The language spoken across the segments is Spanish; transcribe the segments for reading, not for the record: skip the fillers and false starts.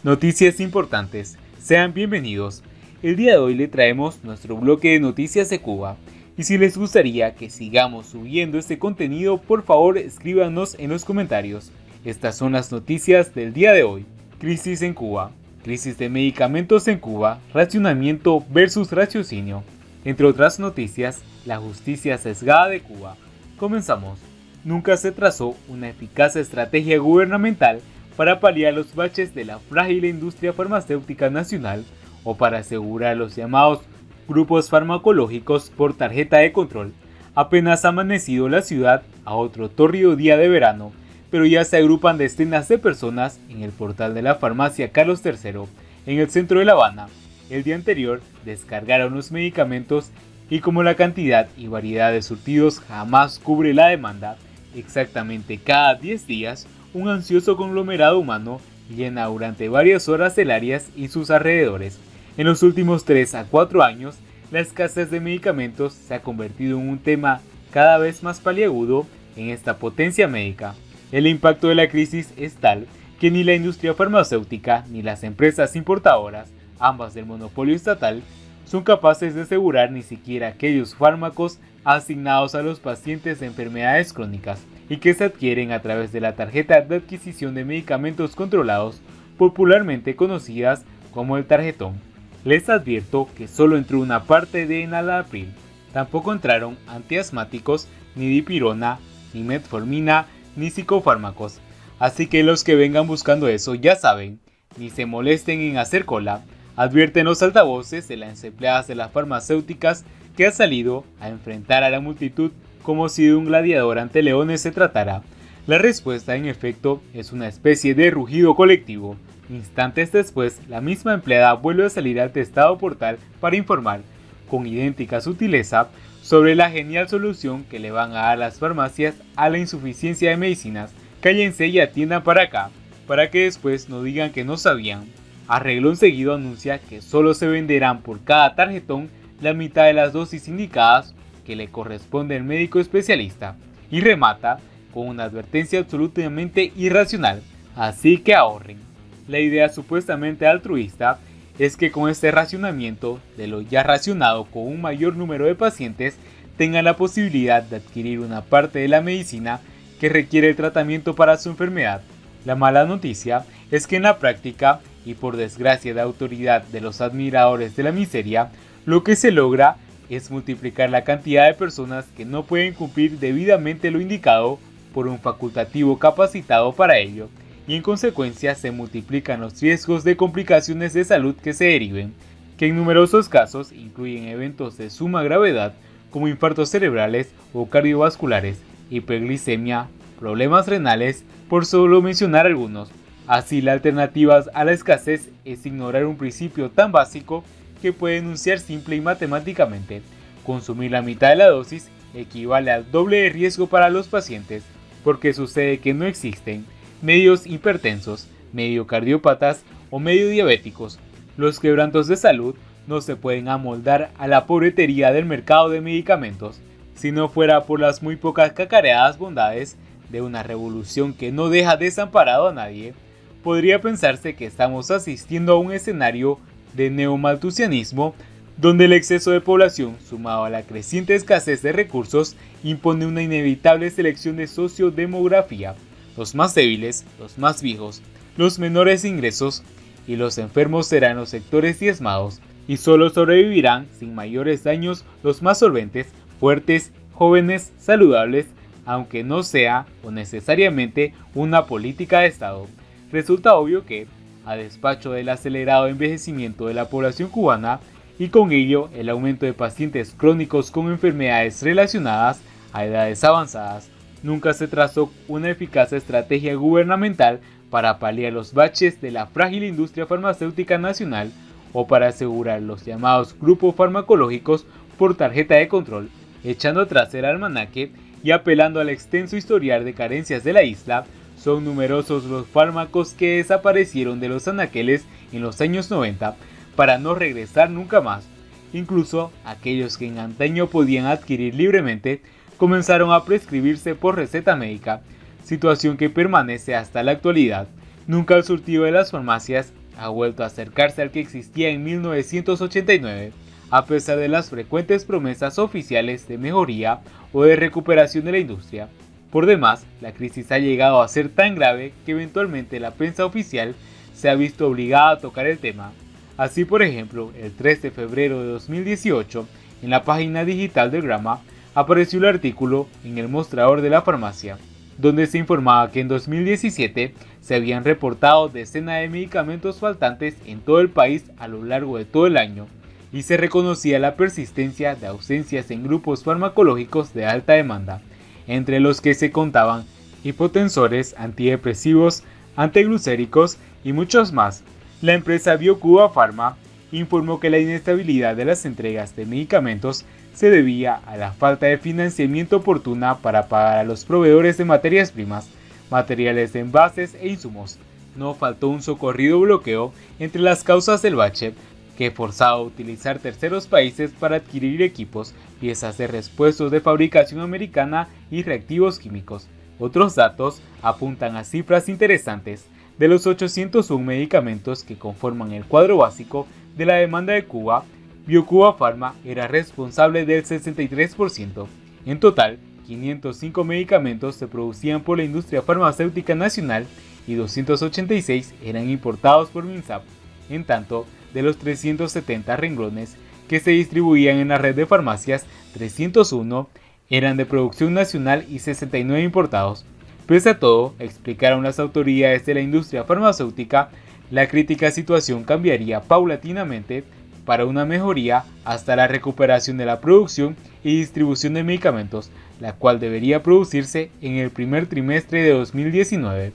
Noticias importantes. Sean bienvenidos. El día de hoy le traemos nuestro bloque de noticias de Cuba. Y si les gustaría que sigamos subiendo este contenido, por favor escríbanos en los comentarios. Estas son las noticias del día de hoy. Crisis en Cuba. Crisis de medicamentos en Cuba. Racionamiento versus raciocinio. Entre otras noticias, la justicia sesgada de Cuba. Comenzamos. Nunca se trazó una eficaz estrategia gubernamental para paliar los baches de la frágil industria farmacéutica nacional o para asegurar los llamados grupos farmacológicos por tarjeta de control. Apenas ha amanecido la ciudad a otro tórrido día de verano, pero ya se agrupan decenas de personas en el portal de la farmacia Carlos III, en el centro de La Habana. El día anterior descargaron los medicamentos y como la cantidad y variedad de surtidos jamás cubre la demanda, exactamente cada 10 días, un ansioso conglomerado humano llena durante varias horas el área y sus alrededores. En los últimos 3 a 4 años, la escasez de medicamentos se ha convertido en un tema cada vez más paliagudo en esta potencia médica. El impacto de la crisis es tal que ni la industria farmacéutica ni las empresas importadoras, ambas del monopolio estatal, son capaces de asegurar ni siquiera aquellos fármacos asignados a los pacientes de enfermedades crónicas y que se adquieren a través de la tarjeta de adquisición de medicamentos controlados, popularmente conocidas como el tarjetón. Les advierto que solo entró una parte de enalapril. Tampoco entraron antiasmáticos, ni dipirona, ni metformina, ni psicofármacos. Así que los que vengan buscando eso ya saben, ni se molesten en hacer cola. Advierten los altavoces de las empleadas de las farmacéuticas que ha salido a enfrentar a la multitud como si de un gladiador ante leones se tratara. La respuesta, en efecto, es una especie de rugido colectivo. Instantes después, la misma empleada vuelve a salir al testado portal para informar, con idéntica sutileza, sobre la genial solución que le van a dar las farmacias a la insuficiencia de medicinas. Cállense y atiendan para acá, para que después no digan que no sabían. A renglón seguido anuncia que solo se venderán por cada tarjetón la mitad de las dosis indicadas que le corresponde al médico especialista, y remata con una advertencia absolutamente irracional, así que ahorren. La idea supuestamente altruista es que con este racionamiento de lo ya racionado con un mayor número de pacientes tengan la posibilidad de adquirir una parte de la medicina que requiere el tratamiento para su enfermedad. La mala noticia es que en la práctica, y por desgracia de autoridad de los admiradores de la miseria, lo que se logra es multiplicar la cantidad de personas que no pueden cumplir debidamente lo indicado por un facultativo capacitado para ello, y en consecuencia se multiplican los riesgos de complicaciones de salud que se deriven, que en numerosos casos incluyen eventos de suma gravedad como infartos cerebrales o cardiovasculares, hiperglicemia, problemas renales, por solo mencionar algunos. Así, la alternativa a la escasez es ignorar un principio tan básico que puede enunciar simple y matemáticamente. Consumir la mitad de la dosis equivale al doble de riesgo para los pacientes, porque sucede que no existen medios hipertensos, medio cardiópatas o medio diabéticos. Los quebrantos de salud no se pueden amoldar a la pobretería del mercado de medicamentos, si no fuera por las muy pocas cacareadas bondades de una revolución que no deja desamparado a nadie. Podría pensarse que estamos asistiendo a un escenario de neomalthusianismo, donde el exceso de población, sumado a la creciente escasez de recursos, impone una inevitable selección de sociodemografía. Los más débiles, los más viejos, los menores ingresos y los enfermos serán los sectores diezmados, y solo sobrevivirán sin mayores daños los más solventes, fuertes, jóvenes, saludables, aunque no sea o necesariamente una política de Estado. Resulta obvio que, a despacho del acelerado envejecimiento de la población cubana y con ello el aumento de pacientes crónicos con enfermedades relacionadas a edades avanzadas, nunca se trazó una eficaz estrategia gubernamental para paliar los baches de la frágil industria farmacéutica nacional o para asegurar los llamados grupos farmacológicos por tarjeta de control, echando atrás el almanaque y apelando al extenso historial de carencias de la isla. Son numerosos los fármacos que desaparecieron de los anaqueles en los años 90 para no regresar nunca más. Incluso aquellos que en antaño podían adquirir libremente comenzaron a prescribirse por receta médica, situación que permanece hasta la actualidad. Nunca el surtido de las farmacias ha vuelto a acercarse al que existía en 1989, a pesar de las frecuentes promesas oficiales de mejoría o de recuperación de la industria. Por demás, la crisis ha llegado a ser tan grave que eventualmente la prensa oficial se ha visto obligada a tocar el tema. Así, por ejemplo, el 3 de febrero de 2018, en la página digital del Grama, apareció el artículo en el mostrador de la farmacia, donde se informaba que en 2017 se habían reportado decenas de medicamentos faltantes en todo el país a lo largo de todo el año, y se reconocía la persistencia de ausencias en grupos farmacológicos de alta demanda, entre los que se contaban hipotensores, antidepresivos, antiglucéricos y muchos más. La empresa BioCuba Pharma informó que la inestabilidad de las entregas de medicamentos se debía a la falta de financiamiento oportuna para pagar a los proveedores de materias primas, materiales de envases e insumos. No faltó un socorrido bloqueo entre las causas del bache, que forzaba a utilizar terceros países para adquirir equipos, piezas de repuestos de fabricación americana y reactivos químicos. Otros datos apuntan a cifras interesantes. De los 801 medicamentos que conforman el cuadro básico de la demanda de Cuba, BioCuba Pharma era responsable del 63%. En total, 505 medicamentos se producían por la industria farmacéutica nacional y 286 eran importados por MINSAP. En tanto, de los 370 renglones que se distribuían en la red de farmacias, 301 eran de producción nacional y 69 importados. Pese a todo, explicaron las autoridades de la industria farmacéutica, la crítica situación cambiaría paulatinamente para una mejoría hasta la recuperación de la producción y distribución de medicamentos, la cual debería producirse en el primer trimestre de 2019.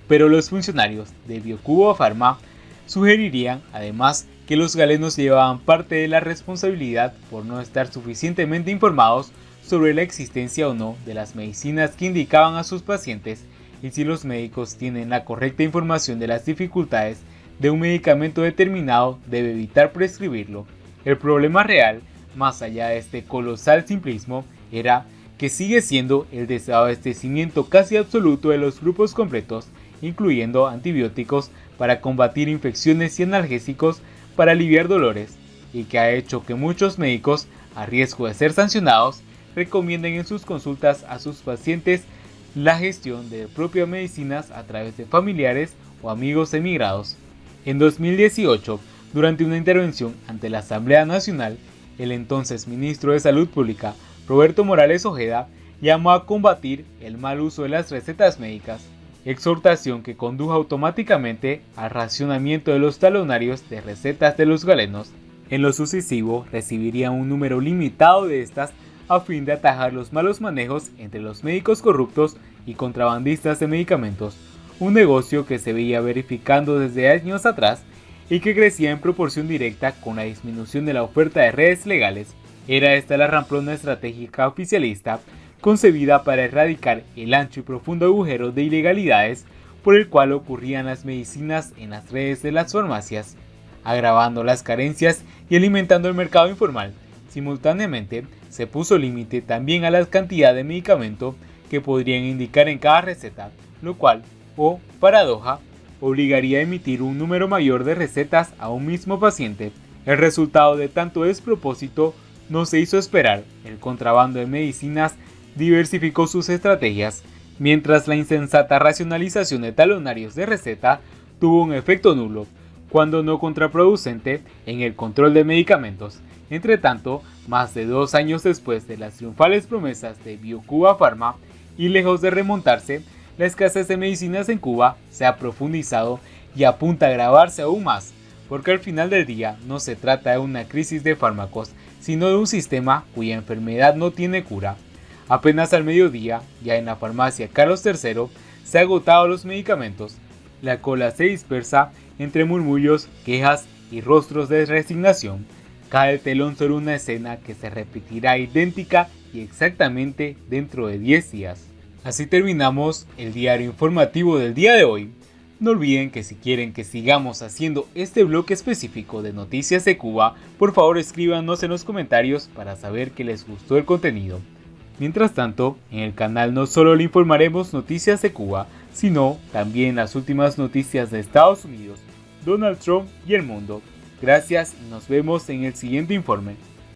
Pero los funcionarios de BioCuba Pharma sugerirían, además, que los galenos llevaban parte de la responsabilidad por no estar suficientemente informados sobre la existencia o no de las medicinas que indicaban a sus pacientes, y si los médicos tienen la correcta información de las dificultades de un medicamento determinado, debe evitar prescribirlo. El problema real, más allá de este colosal simplismo, era que sigue siendo el desabastecimiento casi absoluto de los grupos completos, incluyendo antibióticos para combatir infecciones y analgésicos para aliviar dolores, y que ha hecho que muchos médicos, a riesgo de ser sancionados, recomienden en sus consultas a sus pacientes la gestión de propias medicinas a través de familiares o amigos emigrados. En 2018, durante una intervención ante la Asamblea Nacional, el entonces ministro de Salud Pública, Roberto Morales Ojeda, llamó a combatir el mal uso de las recetas médicas, exhortación que condujo automáticamente al racionamiento de los talonarios de recetas de los galenos. En lo sucesivo, recibirían un número limitado de estas a fin de atajar los malos manejos entre los médicos corruptos y contrabandistas de medicamentos, un negocio que se veía verificando desde años atrás y que crecía en proporción directa con la disminución de la oferta de redes legales. Era esta la ramplona estratégica oficialista concebida para erradicar el ancho y profundo agujero de ilegalidades por el cual ocurrían las medicinas en las redes de las farmacias, agravando las carencias y alimentando el mercado informal. Simultáneamente, se puso límite también a la cantidad de medicamento que podrían indicar en cada receta, lo cual, o paradoja, obligaría a emitir un número mayor de recetas a un mismo paciente. El resultado de tanto despropósito no se hizo esperar. El contrabando de medicinas diversificó sus estrategias, mientras la insensata racionalización de talonarios de receta tuvo un efecto nulo, cuando no contraproducente, en el control de medicamentos. Entretanto, más de 2 años después de las triunfales promesas de BioCuba Pharma, y lejos de remontarse, la escasez de medicinas en Cuba se ha profundizado y apunta a agravarse aún más, porque al final del día no se trata de una crisis de fármacos, sino de un sistema cuya enfermedad no tiene cura. Apenas al mediodía, ya en la farmacia Carlos III, se han agotado los medicamentos. La cola se dispersa entre murmullos, quejas y rostros de resignación. Cae el telón sobre una escena que se repetirá idéntica y exactamente dentro de 10 días. Así terminamos el diario informativo del día de hoy. No olviden que si quieren que sigamos haciendo este bloque específico de noticias de Cuba, por favor escríbanos en los comentarios para saber que les gustó el contenido. Mientras tanto, en el canal no solo le informaremos noticias de Cuba, sino también las últimas noticias de Estados Unidos, Donald Trump y el mundo. Gracias y nos vemos en el siguiente informe.